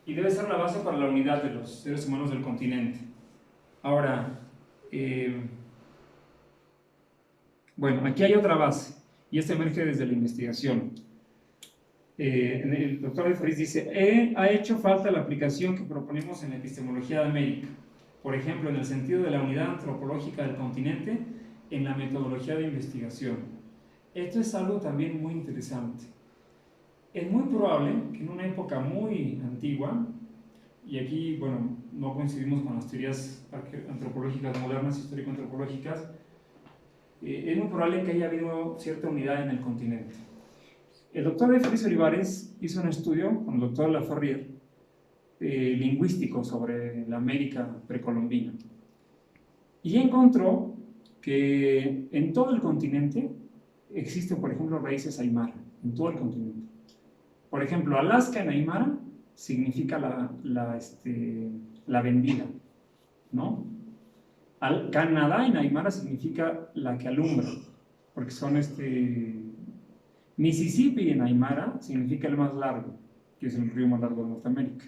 y debe ser la base para la unidad de los seres humanos del continente. Ahora, bueno, aquí hay otra base, y esta emerge desde la investigación. El doctor Farias dice, ha hecho falta la aplicación que proponemos en la epistemología de América, por ejemplo, en el sentido de la unidad antropológica del continente, en la metodología de investigación. Esto es algo también muy interesante. Es muy probable que en una época muy antigua, y aquí, bueno, no coincidimos con las teorías antropológicas modernas, histórico-antropológicas, es muy probable que haya habido cierta unidad en el continente. El doctor Félix Olivares hizo un estudio con el doctor Laferrier lingüístico sobre la América precolombina y encontró que en todo el continente existen, por ejemplo, raíces aymara, en todo el continente. Por ejemplo, Alaska en aymara significa la vendida, ¿no? Canadá en aymara significa la que alumbra, porque son Mississippi en aymara significa el más largo, que es el río más largo de Norteamérica.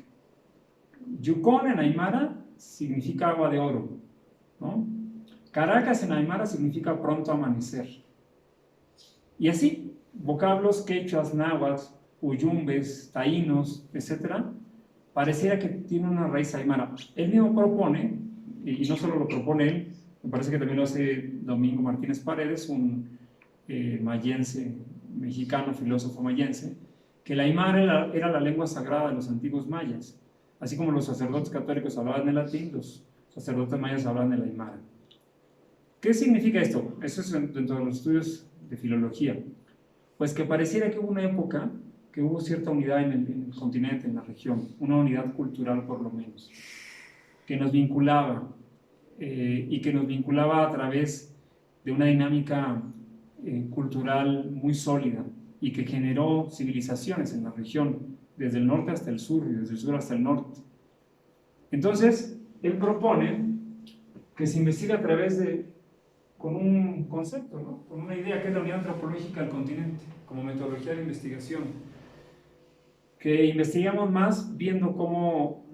Yukon en aymara significa agua de oro, ¿no? Caracas en aymara significa pronto amanecer. Y así, vocablos quechuas, náhuatl, uyumbes, taínos, etc., pareciera que tiene una raíz aymara. Él mismo propone, y no solo lo propone él, me parece que también lo hace Domingo Martínez Paredes, un mayense, mexicano, filósofo mayense, que el aymara era la lengua sagrada de los antiguos mayas. Así como los sacerdotes católicos hablaban el latín, los sacerdotes mayas hablaban el aymara. ¿Qué significa esto? Eso es dentro de los estudios de filología. Pues que pareciera que hubo una época que hubo cierta unidad en el continente, en la región, una unidad cultural por lo menos, que nos vinculaba y que nos vinculaba a través de una dinámica cultural muy sólida y que generó civilizaciones en la región, desde el norte hasta el sur y desde el sur hasta el norte. Entonces, él propone que se investigue a través con un concepto, ¿no? Con una idea que es la unidad antropológica del continente, como metodología de investigación. Que investigamos más viendo cómo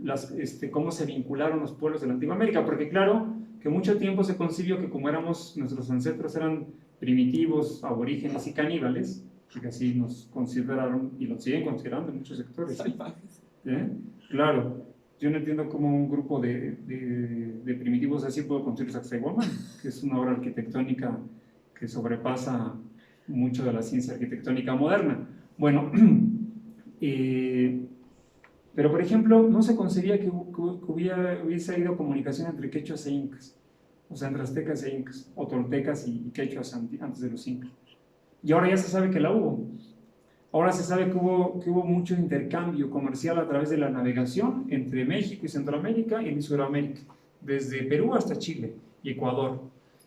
se vincularon los pueblos de la antigua América, porque claro, que mucho tiempo se concibió que como nuestros ancestros eran primitivos, aborígenes y caníbales, porque así nos consideraron y lo siguen considerando en muchos sectores. ¿Eh? Claro, yo no entiendo cómo un grupo de primitivos así puede construir Sacsayhuamán, que es una obra arquitectónica que sobrepasa mucho de la ciencia arquitectónica moderna. Bueno, pero por ejemplo, no se concebía que hubiese habido comunicación entre quechuas e incas, o sea, entre aztecas e incas, o toltecas y quechuas antes de los incas. Y ahora ya se sabe que la hubo. Ahora se sabe que hubo mucho intercambio comercial a través de la navegación entre México y Centroamérica y en Sudamérica, desde Perú hasta Chile y Ecuador,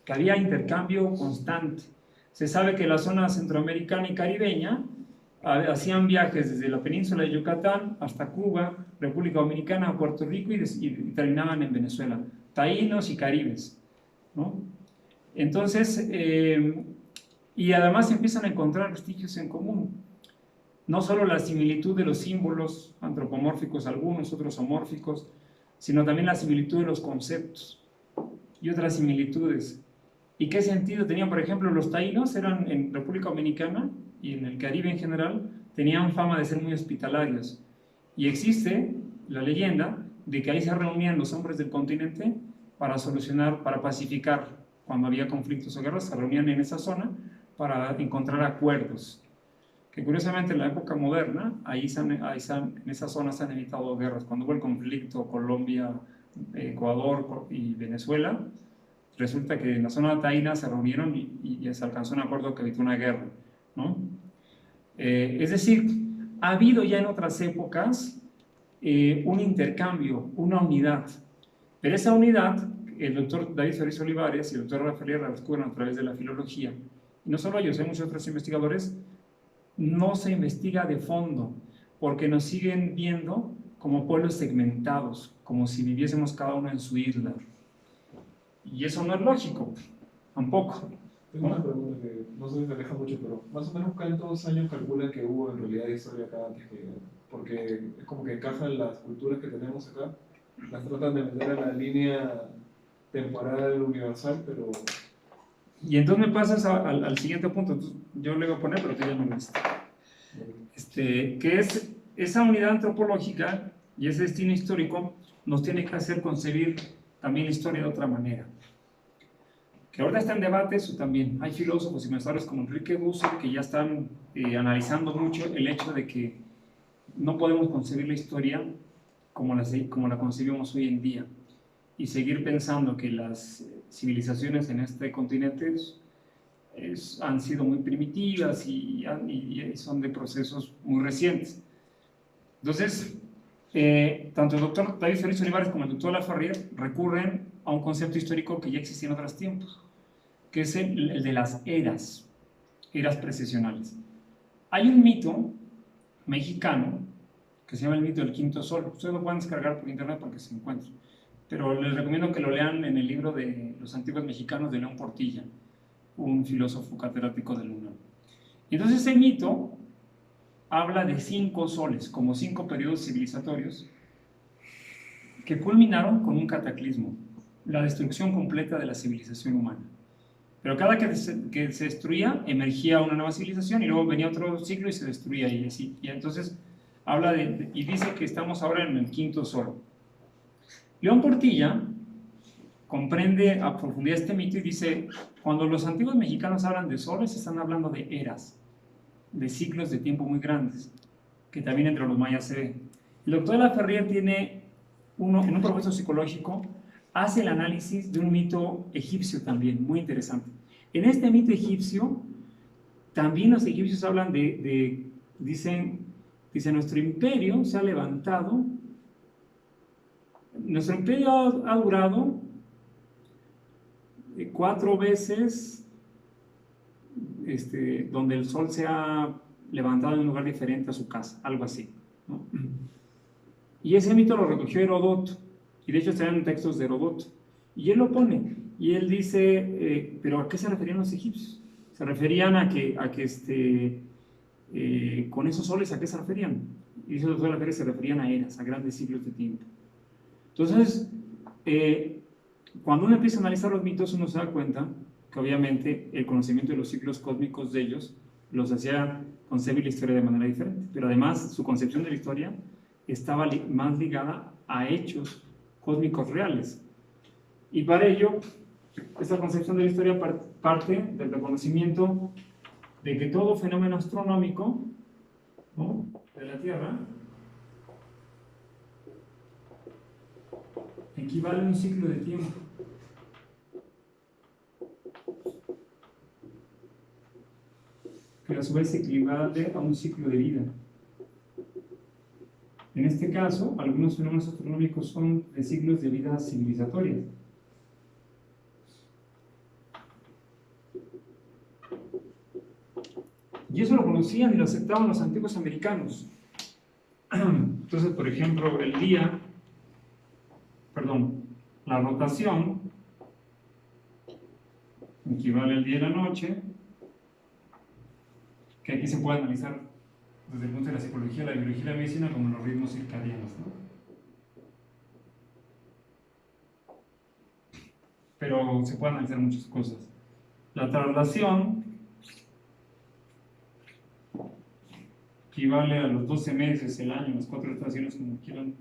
que había intercambio constante. Se sabe que la zona centroamericana y caribeña hacían viajes desde la península de Yucatán hasta Cuba, República Dominicana, Puerto Rico y terminaban en Venezuela, taínos y caribes, ¿no? Entonces, y además empiezan a encontrar vestigios en común. No solo la similitud de los símbolos antropomórficos, algunos, otros homórficos, sino también la similitud de los conceptos y otras similitudes. ¿Y qué sentido tenían? Por ejemplo, los taínos eran en República Dominicana y en el Caribe en general, tenían fama de ser muy hospitalarios. Y existe la leyenda de que ahí se reunían los hombres del continente para solucionar, para pacificar cuando había conflictos o guerras, se reunían en esa zona para encontrar acuerdos. Que curiosamente en la época moderna, en esa zona se han evitado guerras. Cuando hubo el conflicto Colombia, Ecuador y Venezuela, resulta que en la zona taína se reunieron y se alcanzó un acuerdo que evitó una guerra, ¿no? Es decir, ha habido ya en otras épocas un intercambio, una unidad, pero esa unidad, el doctor David Félix Olivares y el doctor Rafael la descubren a través de la filología, y no solo ellos, hay muchos otros investigadores. No se investiga de fondo, porque nos siguen viendo como pueblos segmentados, como si viviésemos cada uno en su isla. Y eso no es lógico, tampoco. Tengo una pregunta que no sé si se aleja mucho, pero más o menos cuántos años calculan que hubo en realidad de historia acá antes que llegaran? Porque es como que encajan las culturas que tenemos acá, las tratan de meter a la línea temporal universal, pero Y entonces me pasas al siguiente punto. Entonces, yo le voy a poner, pero tú ya me lo diste. Que es esa unidad antropológica y ese destino histórico nos tiene que hacer concebir también la historia de otra manera. Que ahorita está en debate eso también. Hay filósofos y pensadores como Enrique Dussel que ya están analizando mucho el hecho de que no podemos concebir la historia como la concebimos hoy en día y seguir pensando que las civilizaciones en este continente han sido muy primitivas y son de procesos muy recientes. Entonces, tanto el doctor David Félix Olivares como el doctor Laferrière recurren a un concepto histórico que ya existía en otros tiempos, que es el de las eras precesionales. Hay un mito mexicano que se llama el mito del quinto sol. Ustedes lo pueden descargar por internet porque se encuentra. Pero les recomiendo que lo lean en el libro de Los antiguos mexicanos de León Portilla, un filósofo catedrático del UNAM. Y entonces ese mito habla de 5 soles, como 5 periodos civilizatorios que culminaron con un cataclismo, la destrucción completa de la civilización humana. Pero cada que se destruía, emergía una nueva civilización y luego venía otro ciclo y se destruía y así. Y entonces habla y dice que estamos ahora en el quinto sol. León Portilla comprende a profundidad este mito y dice, cuando los antiguos mexicanos hablan de soles, están hablando de eras, de ciclos de tiempo muy grandes, que también entre los mayas se ve. El doctor Laferrière tiene en un proceso psicológico, hace el análisis de un mito egipcio también, muy interesante. En este mito egipcio, también los egipcios hablan dicen, nuestro imperio se ha levantado, nuestro imperio ha durado 4 veces, donde el sol se ha levantado en un lugar diferente a su casa, algo así, ¿no? Y ese mito lo recogió Herodoto, y de hecho están en textos de Herodoto, y él lo pone, y él dice, pero ¿a qué se referían los egipcios? Se referían a que con esos soles, ¿a qué se referían? Y esos soles se referían a eras, a grandes siglos de tiempo. Entonces, cuando uno empieza a analizar los mitos, uno se da cuenta que obviamente el conocimiento de los ciclos cósmicos de ellos los hacía concebir la historia de manera diferente, pero además su concepción de la historia estaba más ligada a hechos cósmicos reales. Y para ello, esta concepción de la historia parte del reconocimiento de que todo fenómeno astronómico, ¿no?, de la Tierra equivale a un ciclo de tiempo. Que a su vez equivale a un ciclo de vida. En este caso, algunos fenómenos astronómicos son de ciclos de vida civilizatorias. Y eso lo conocían y lo aceptaban los antiguos americanos. Entonces, por ejemplo, la rotación equivale al día y la noche, que aquí se puede analizar desde el punto de la psicología, la biología y la medicina como los ritmos circadianos, ¿no? Pero se pueden analizar muchas cosas. La traslación equivale a los 12 meses, el año, las 4 estaciones, como quieran.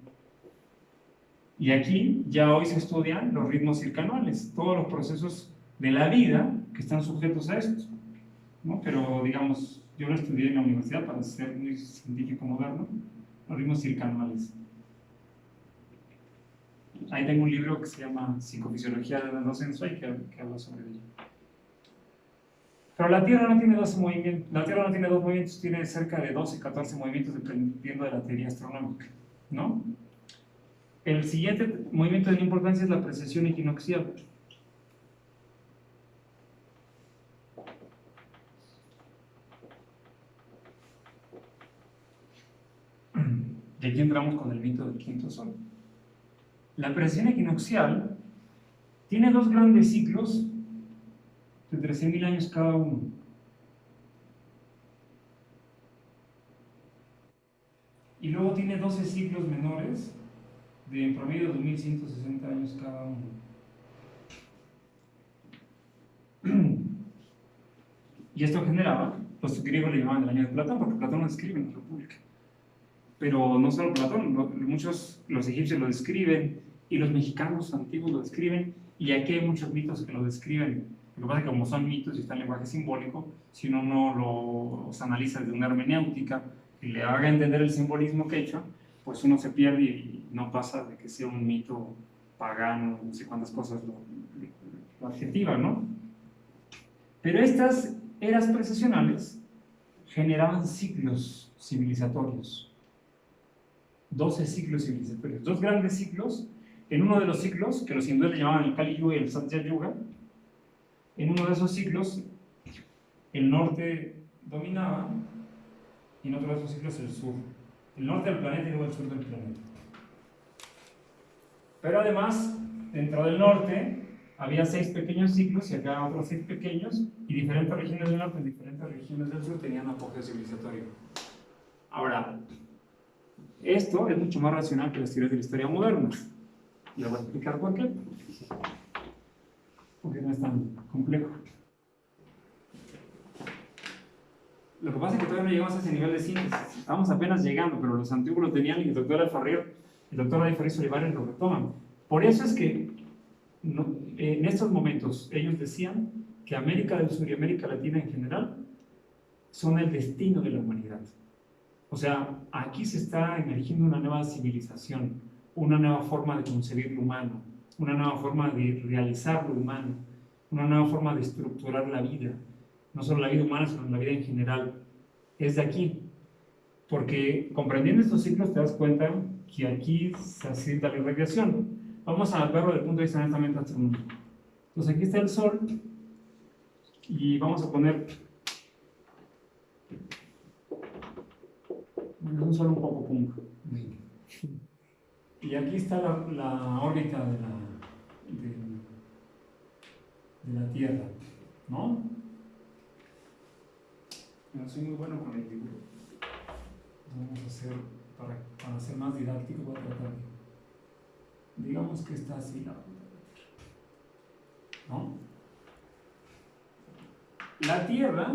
Y aquí ya hoy se estudian los ritmos circadianos, todos los procesos de la vida que están sujetos a esto, ¿no? Pero digamos, yo lo estudié en la universidad para ser muy científico moderno, los ritmos circadianos. Ahí tengo un libro que se llama Psicofisiología de la Sensual que habla sobre ello. Pero la Tierra no tiene 12 movimientos, la Tierra no tiene 2 movimientos, tiene cerca de 12, 14 movimientos dependiendo de la teoría astronómica, ¿no? El siguiente movimiento de importancia es la precesión equinoccial. Y aquí entramos con el mito del quinto sol. La precesión equinoccial tiene 2 grandes ciclos de de 13.000 años cada uno. Y luego tiene 12 ciclos menores de en promedio 2.160 años cada uno. Y esto generaba, los griegos le llamaban el año de Platón, porque Platón lo describe en la República. Pero no solo Platón, muchos, los egipcios lo describen, y los mexicanos antiguos lo describen, y aquí hay muchos mitos que lo describen. Lo que pasa es que como son mitos y está en lenguaje simbólico, si uno no los analiza desde una hermenéutica y le haga entender el simbolismo quechua, pues uno se pierde y no pasa de que sea un mito pagano, no sé cuántas cosas lo adjetivan, ¿no? Pero estas eras precesionales generaban ciclos civilizatorios, 12 ciclos civilizatorios, dos grandes ciclos. En uno de los ciclos, que los hindúes le llamaban el Kali Yuga y el Satya Yuga, en uno de esos ciclos el norte dominaba y en otro de esos ciclos el sur. El norte del planeta y luego el sur del planeta. Pero además, dentro del norte había 6 pequeños ciclos y acá otros 6 pequeños, y diferentes regiones del norte y diferentes regiones del sur tenían apogeo civilizatorio. Ahora, esto es mucho más racional que las teorías de la historia moderna. Y lo voy a explicar por qué. Porque no es tan complejo. Lo que pasa es que todavía no llegamos a ese nivel de síntesis. Estamos apenas llegando, pero los antiguos lo tenían y el doctor Alfarriz Olivares lo retoman. Por eso es que en estos momentos ellos decían que América del Sur y América Latina en general son el destino de la humanidad. O sea, aquí se está emergiendo una nueva civilización, una nueva forma de concebir lo humano, una nueva forma de realizar lo humano, una nueva forma de estructurar la vida, no solo la vida humana, sino la vida en general. Es de aquí, porque comprendiendo estos ciclos te das cuenta que aquí se asienta la irradiación. Vamos a verlo desde el punto de vista netamente astronómico. Entonces aquí está el Sol, y vamos a poner un Sol un poco punk. Y aquí está la órbita de la Tierra, ¿no? No soy muy bueno con el dibujo. Vamos a hacer, para ser más didáctico, voy a tratar de, digamos que está así la órbita de la Tierra, ¿no? La Tierra,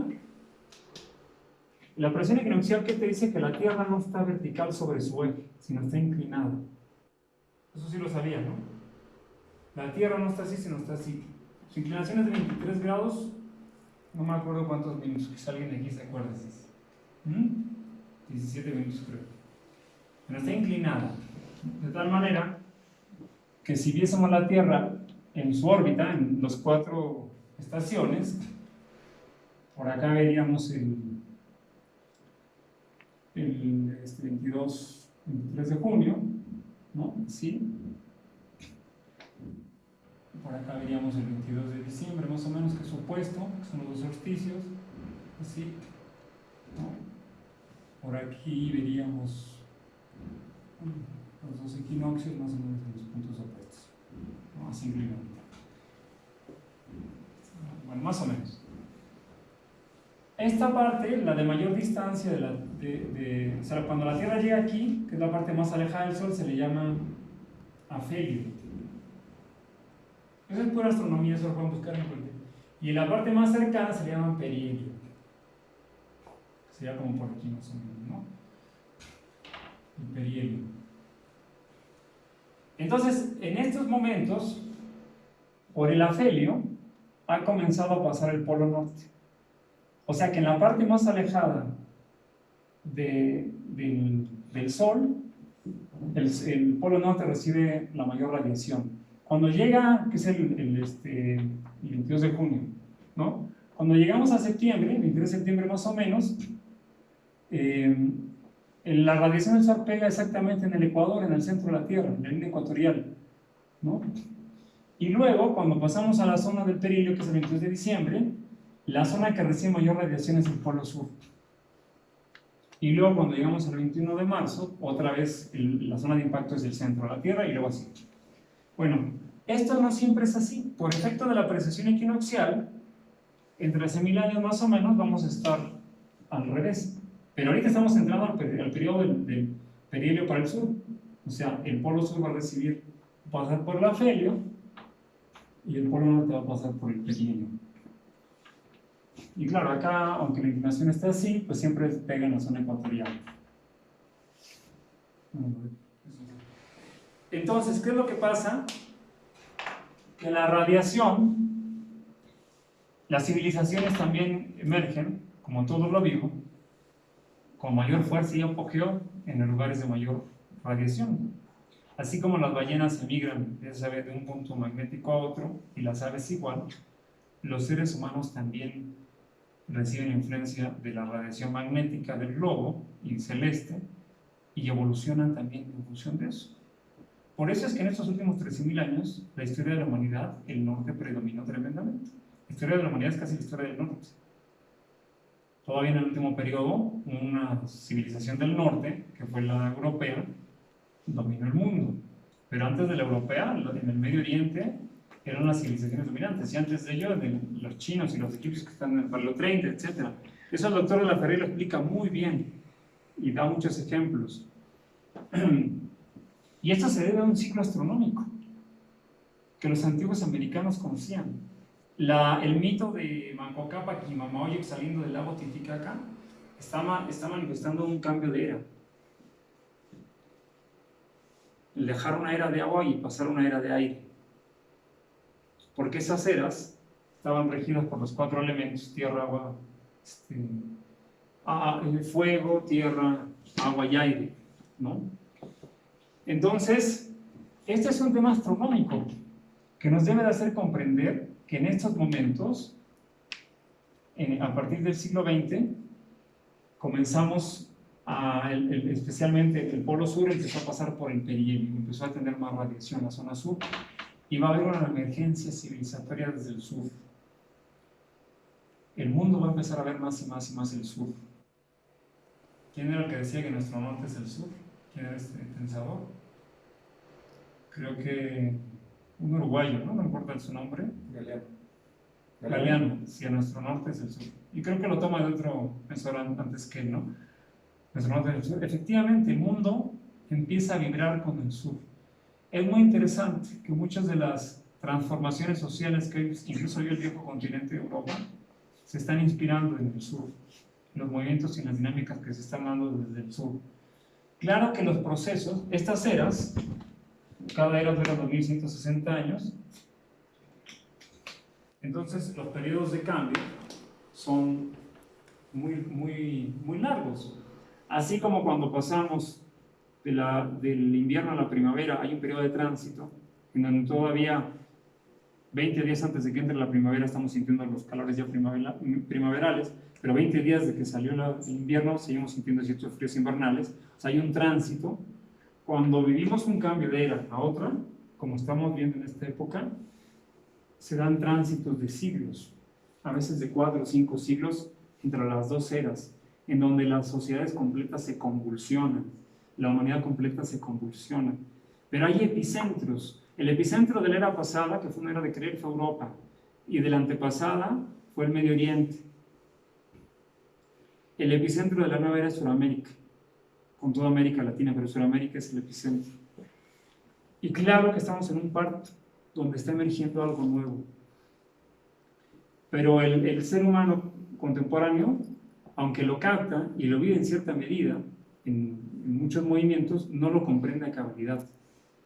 la presión equinoccial, ¿qué te dice? Que la Tierra no está vertical sobre su eje, sino está inclinada. Eso sí lo sabía, ¿no? La Tierra no está así, sino está así. Su inclinación es de 23 grados, no me acuerdo cuántos minutos, quizá alguien de aquí se acuerda. 17 minutos creo. Pero está inclinada, de tal manera que si viésemos la Tierra en su órbita, en las 4 estaciones, por acá veríamos el 23 de junio, ¿no? ¿Sí? Por acá veríamos el 22 de diciembre, más o menos, que es opuesto, que son los 2 solsticios, así, ¿no? Por aquí veríamos los 2 equinoccios, más o menos en los puntos opuestos, ¿no? Así inclinado. Bueno, más o menos. Esta parte, la de mayor distancia, o sea, cuando la Tierra llega aquí, que es la parte más alejada del Sol, se le llama afelio. Eso es pura astronomía, eso lo pueden buscar en cualquier. Y la parte más cercana se le llama perihelio. Sería como por aquí más o menos, ¿no? El perihelio. Entonces, en estos momentos, por el afelio, ha comenzado a pasar el polo norte. O sea que en la parte más alejada del Sol, el polo norte recibe la mayor radiación. Cuando llega, que es el 22 de junio, ¿no? Cuando llegamos a septiembre, el 23 de septiembre más o menos, la radiación del Sol pega exactamente en el Ecuador, en el centro de la Tierra, en la línea ecuatorial, ¿no? Y luego, cuando pasamos a la zona del perihelio, que es el 22 de diciembre, la zona que recibe mayor radiación es el polo sur. Y luego, cuando llegamos al 21 de marzo, otra vez la zona de impacto es el centro de la Tierra y luego así. Bueno, esto no siempre es así. Por efecto de la precesión equinoccial, En 13.000 años más o menos vamos a estar al revés. Pero ahorita estamos entrando al periodo del perihelio para el sur. O sea, el polo sur va a pasar por el afelio y el polo norte va a pasar por el perihelio. Y claro, acá, aunque la inclinación esté así, pues siempre pega en la zona ecuatorial. Entonces, ¿qué es lo que pasa? Que la radiación, las civilizaciones también emergen, como todo lo vivo, con mayor fuerza y apogeo en los lugares de mayor radiación. Así como las ballenas emigran, ya sabes, de un punto magnético a otro, y las aves igual, los seres humanos también reciben influencia de la radiación magnética del globo y celeste, y evolucionan también en función de eso. Por eso es que en estos últimos 13.000 años, la historia de la humanidad, el norte predominó tremendamente. La historia de la humanidad es casi la historia del norte. Todavía en el último periodo, una civilización del norte, que fue la europea, dominó el mundo. Pero antes de la europea, en el Medio Oriente, eran las civilizaciones dominantes. Y antes de ello, los chinos y los egipcios que están en el Palo 30, etc. Eso el doctor de la Ferrer lo explica muy bien y da muchos ejemplos. Y esto se debe a un ciclo astronómico que los antiguos americanos conocían. El mito de Manco Cápac y Mamaoyek saliendo del lago Titicaca está manifestando un cambio de era. El dejar una era de agua y pasar a una era de aire. Porque esas eras estaban regidas por los 4 elementos: tierra, agua, fuego, tierra, agua y aire, ¿no? Entonces, este es un tema astronómico que nos debe de hacer comprender que en estos momentos, a partir del siglo XX, comenzamos especialmente el polo sur empezó a pasar por el perihelio, empezó a tener más radiación en la zona sur, y va a haber una emergencia civilizatoria desde el sur. El mundo va a empezar a ver más y más y más el sur. ¿Quién era el que decía que nuestro norte es el sur? ¿Quién era este pensador? Creo que un uruguayo, ¿no? No importa su nombre. Galeano, si a nuestro norte es el sur. Y creo que lo toma de otro pensador antes que él, ¿no? Nuestro norte es el sur. Efectivamente, el mundo empieza a vibrar con el sur. Es muy interesante que muchas de las transformaciones sociales que incluso hoy el viejo continente de Europa se están inspirando en el sur, los movimientos y las dinámicas que se están dando desde el sur. Claro que los procesos, estas eras, cada era dura 2160 años, entonces los periodos de cambio son muy largos. Así como cuando pasamos del invierno a la primavera hay un periodo de tránsito, en donde todavía 20 días antes de que entre la primavera estamos sintiendo los calores ya primaverales, pero 20 días de que salió el invierno seguimos sintiendo ciertos fríos invernales. O sea, hay un tránsito. Cuando vivimos un cambio de era a otra, como estamos viendo en esta época, se dan tránsitos de siglos, a veces de 4 o 5 siglos entre las dos eras, en donde las sociedades completas se convulsionan, la humanidad completa se convulsiona. Pero hay epicentros. El epicentro de la era pasada, que fue una era de creer, fue Europa, y de la antepasada fue el Medio Oriente. El epicentro de la nueva era es Sudamérica, con toda América Latina, pero Sudamérica es el epicentro. Y claro que estamos en un parto donde está emergiendo algo nuevo. Pero el ser humano contemporáneo, aunque lo capta y lo vive en cierta medida, en muchos movimientos, no lo comprende a cabalidad.